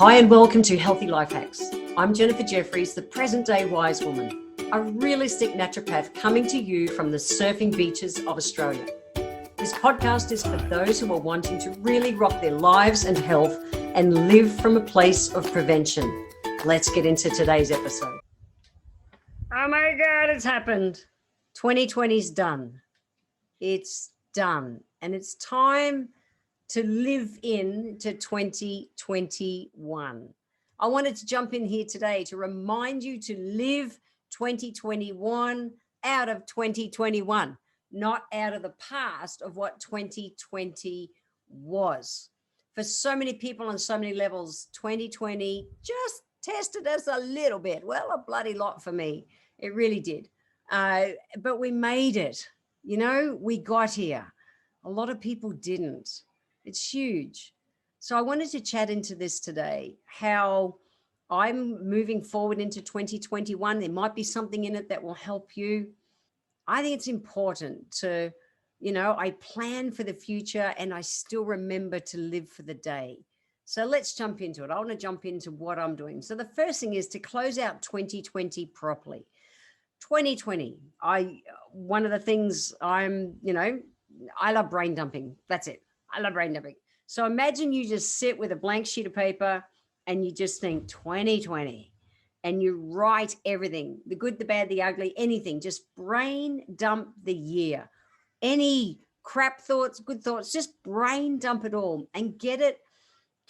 Hi and welcome to Healthy Life Hacks. I'm Jennifer Jefferies, the present day wise woman, a realistic naturopath coming to you from the surfing beaches of Australia. This podcast is for those who are wanting to really rock their lives and health and live from a place of prevention. Let's get into today's episode. Oh my God, it's happened. 2020's done. It's done. And it's time to live into 2021. I wanted to jump in here today to remind you to live 2021 out of 2021, not out of the past of what 2020 was. For so many people on so many levels, 2020 just tested us a little bit. Well, a bloody lot for me. It really did. But we made it. You know, we got here. A lot of people didn't. It's huge. So I wanted to chat into this today, how I'm moving forward into 2021. There might be something in it that will help you. I think it's important to, I plan for the future and I still remember to live for the day. So let's jump into it. I want to jump into what I'm doing. So the first thing is to close out 2020 properly. 2020, one of the things I love brain dumping. That's it. I love brain dumping. So imagine you just sit with a blank sheet of paper and you just think 2020 and you write everything, the good, the bad, the ugly, anything, just brain dump the year. Any crap thoughts, good thoughts, just brain dump it all and get it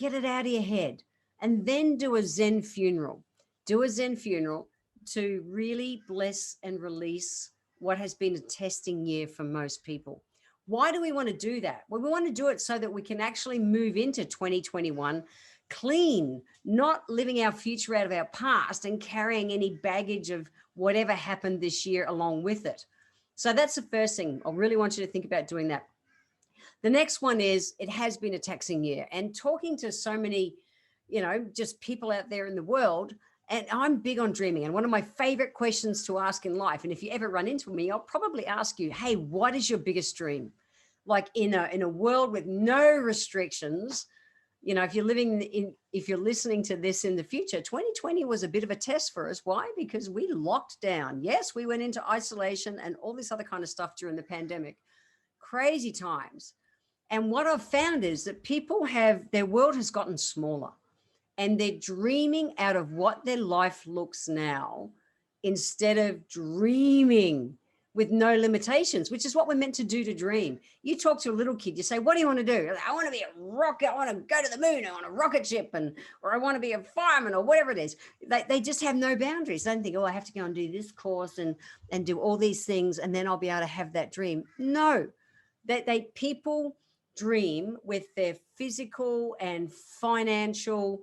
out of your head. And then do a Zen funeral. Do a Zen funeral to really bless and release what has been a testing year for most people. Why do we want to do that? Well, we want to do it so that we can actually move into 2021 clean, not living our future out of our past and carrying any baggage of whatever happened this year along with it. So that's the first thing. I really want you to think about doing that. The next one is, it has been a taxing year, and talking to so many, just people out there in the world. And I'm big on dreaming. And one of my favorite questions to ask in life, and if you ever run into me, I'll probably ask you, hey, what is your biggest dream? Like in a world with no restrictions, if you're listening to this in the future, 2020 was a bit of a test for us. Why? Because we locked down. Yes, we went into isolation and all this other kind of stuff during the pandemic. Crazy times. And what I've found is that their world has gotten smaller. And they're dreaming out of what their life looks now instead of dreaming with no limitations, which is what we're meant to do, to dream. You talk to a little kid, you say, what do you want to do? I want to be a rocket. I want to go to the moon. I want a rocket ship, or I want to be a fireman, or whatever it is. They just have no boundaries. They don't think, I have to go and do this course and do all these things, and then I'll be able to have that dream. No, people dream with their physical and financial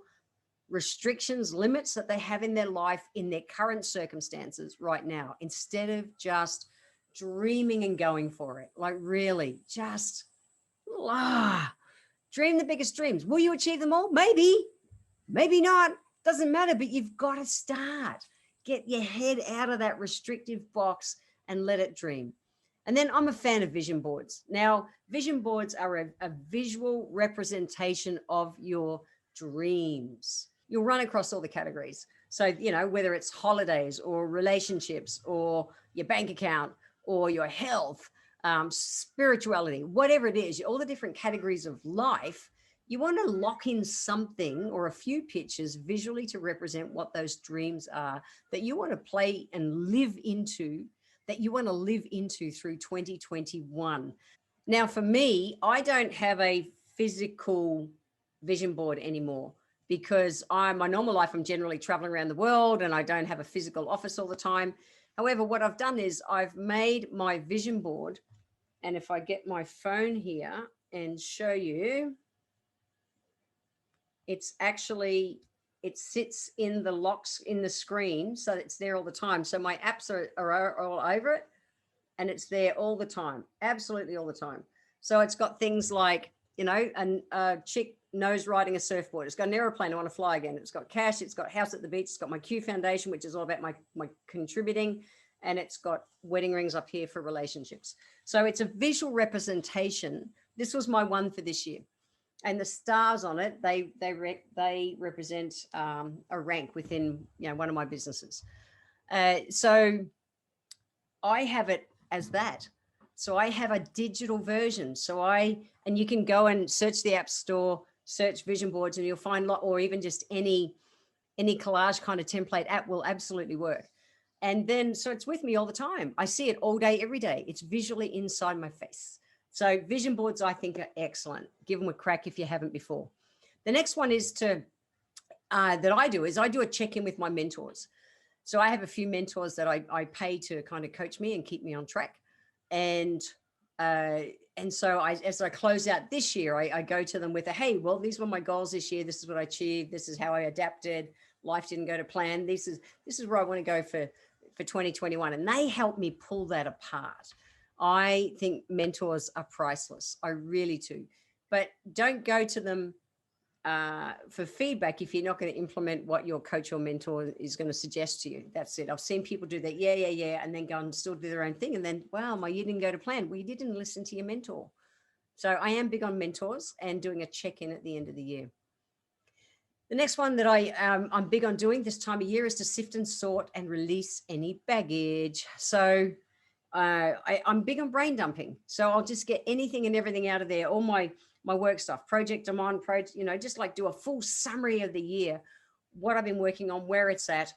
restrictions, limits that they have in their life, in their current circumstances right now, instead of just dreaming and going for it. Like really just dream the biggest dreams. Will you achieve them all? Maybe not, doesn't matter, but you've got to start. Get your head out of that restrictive box and let it dream. And then I'm a fan of vision boards. Now, vision boards are a visual representation of your dreams. You'll run across all the categories. So, whether it's holidays or relationships or your bank account or your health, spirituality, whatever it is, all the different categories of life, you want to lock in something or a few pictures visually to represent what those dreams are that you want to play and live into, through 2021. Now, for me, I don't have a physical vision board anymore, because my normal life, I'm generally traveling around the world and I don't have a physical office all the time. However, what I've done is I've made my vision board. And if I get my phone here and show you, it sits in the locks in the screen. So it's there all the time. So my apps are all over it and it's there all the time. Absolutely all the time. So it's got things like, a chick nose riding a surfboard. It's got an aeroplane, I want to fly again. It's got cash. It's got house at the beach. It's got my Q Foundation, which is all about my contributing. And it's got wedding rings up here for relationships. So it's a visual representation. This was my one for this year. And the stars on it, they represent a rank within, one of my businesses. So I have it as that. So I have a digital version. And you can go and search the App Store, search vision boards, and you'll find or even just any collage kind of template app will absolutely work. And then, so it's with me all the time. I see it all day, every day. It's visually inside my face. So vision boards, I think, are excellent. Give them a crack if you haven't before. The next one is that I do a check-in with my mentors. So I have a few mentors that I pay to kind of coach me and keep me on track. And so as I close out this year, I go to them with hey, well, these were my goals this year. This is what I achieved. This is how I adapted. Life didn't go to plan. This is where I want to go for 2021. And they help me pull that apart. I think mentors are priceless. I really do. But don't go to them for feedback if you're not going to implement what your coach or mentor is going to suggest to you. That's it. I've seen people do that. Yeah. And then go and still do their own thing. And then, wow, my year didn't go to plan. Well, you didn't listen to your mentor. So I am big on mentors and doing a check-in at the end of the year. The next one that I'm big on doing this time of year is to sift and sort and release any baggage. So I'm big on brain dumping. So I'll just get anything and everything out of there. All my work stuff, project I'm on, just like do a full summary of the year, what I've been working on, where it's at.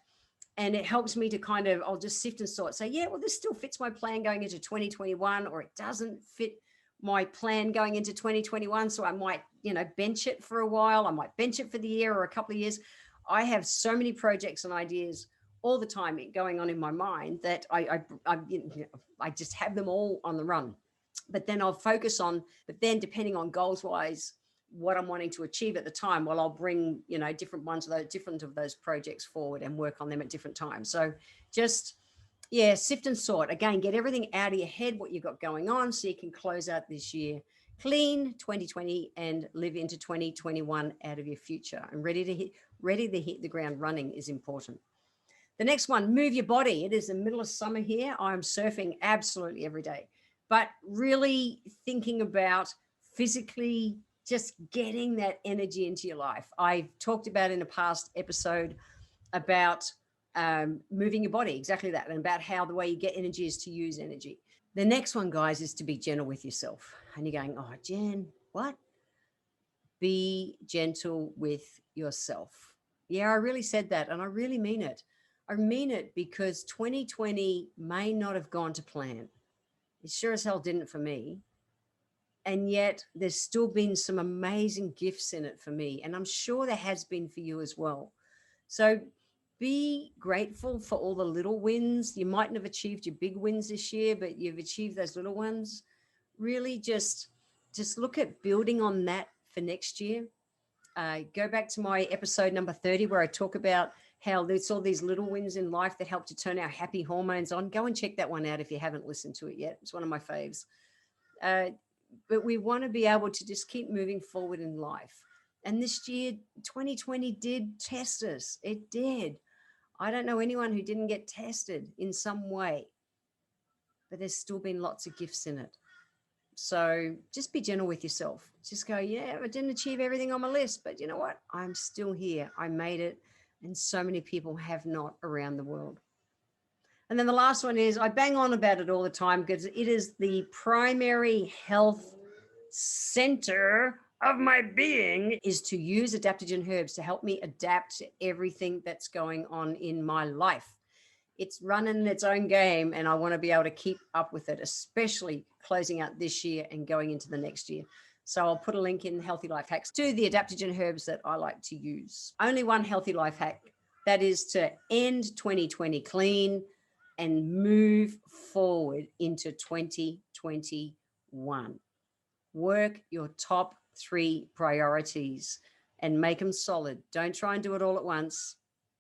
And it helps me to I'll just sift and sort. Say, yeah, well, this still fits my plan going into 2021, or it doesn't fit my plan going into 2021. So I might, bench it for a while. I might bench it for the year or a couple of years. I have so many projects and ideas all the time going on in my mind that I just have them all on the run. But then I'll focus on, depending on goals wise, what I'm wanting to achieve at the time, well, I'll bring, different of those projects forward and work on them at different times. So just, sift and sort. Again, get everything out of your head, what you've got going on, so you can close out this year clean, 2020, and live into 2021 out of your future. And ready to hit the ground running is important. The next one, move your body. It is the middle of summer here. I'm surfing absolutely every day, but really thinking about physically just getting that energy into your life. I've talked about in a past episode about moving your body, exactly that, and about how the way you get energy is to use energy. The next one, guys, is to be gentle with yourself. And you're going, oh, Jen, what? Be gentle with yourself. Yeah, I really said that, and I really mean it. I mean it because 2020 may not have gone to plan. It sure as hell didn't for me. And yet there's still been some amazing gifts in it for me. And I'm sure there has been for you as well. So be grateful for all the little wins. You mightn't have achieved your big wins this year, but you've achieved those little ones. Really just look at building on that for next year. Go back to my episode number 30, where I talk about how there's all these little wins in life that help to turn our happy hormones on. Go and check that one out if you haven't listened to it yet. It's one of my faves. But we want to be able to just keep moving forward in life. And this year, 2020 did test us. It did. I don't know anyone who didn't get tested in some way, but there's still been lots of gifts in it. So just be gentle with yourself. Just go, yeah, I didn't achieve everything on my list, but you know what? I'm still here. I made it. And so many people have not around the world. And then the last one is, I bang on about it all the time because it is the primary health center of my being, is to use adaptogen herbs to help me adapt to everything that's going on in my life. It's running its own game, and I want to be able to keep up with it, especially closing out this year and going into the next year. So I'll put a link in Healthy Life Hacks to the adaptogen herbs that I like to use. Only one healthy life hack, that is to end 2020 clean and move forward into 2021. Work your top 3 priorities and make them solid. Don't try and do it all at once.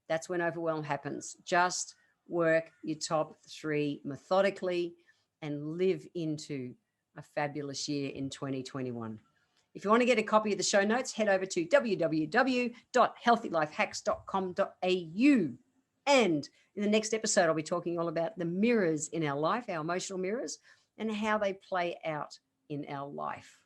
That's when overwhelm happens. Just work your top 3 methodically and live into a fabulous year in 2021. If you want to get a copy of the show notes, head over to www.healthylifehacks.com.au. And in the next episode, I'll be talking all about the mirrors in our life, our emotional mirrors, and how they play out in our life.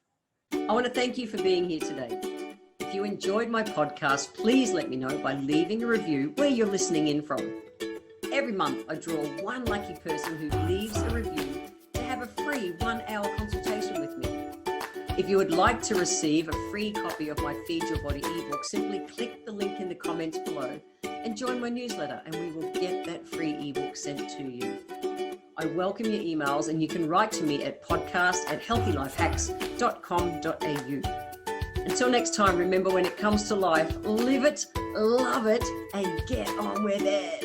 I want to thank you for being here today. If you enjoyed my podcast, please let me know by leaving a review where you're listening in from. Every month, I draw one lucky person who leaves a review to have a free 1-hour consultation with me. If you would like to receive a free copy of my Feed Your Body ebook, simply click the link in the comments below and join my newsletter, and we will get that free ebook sent to you. I welcome your emails, and you can write to me at podcast@healthylifehacks.com.au. Until next time, remember, when it comes to life, live it, love it, and get on with it.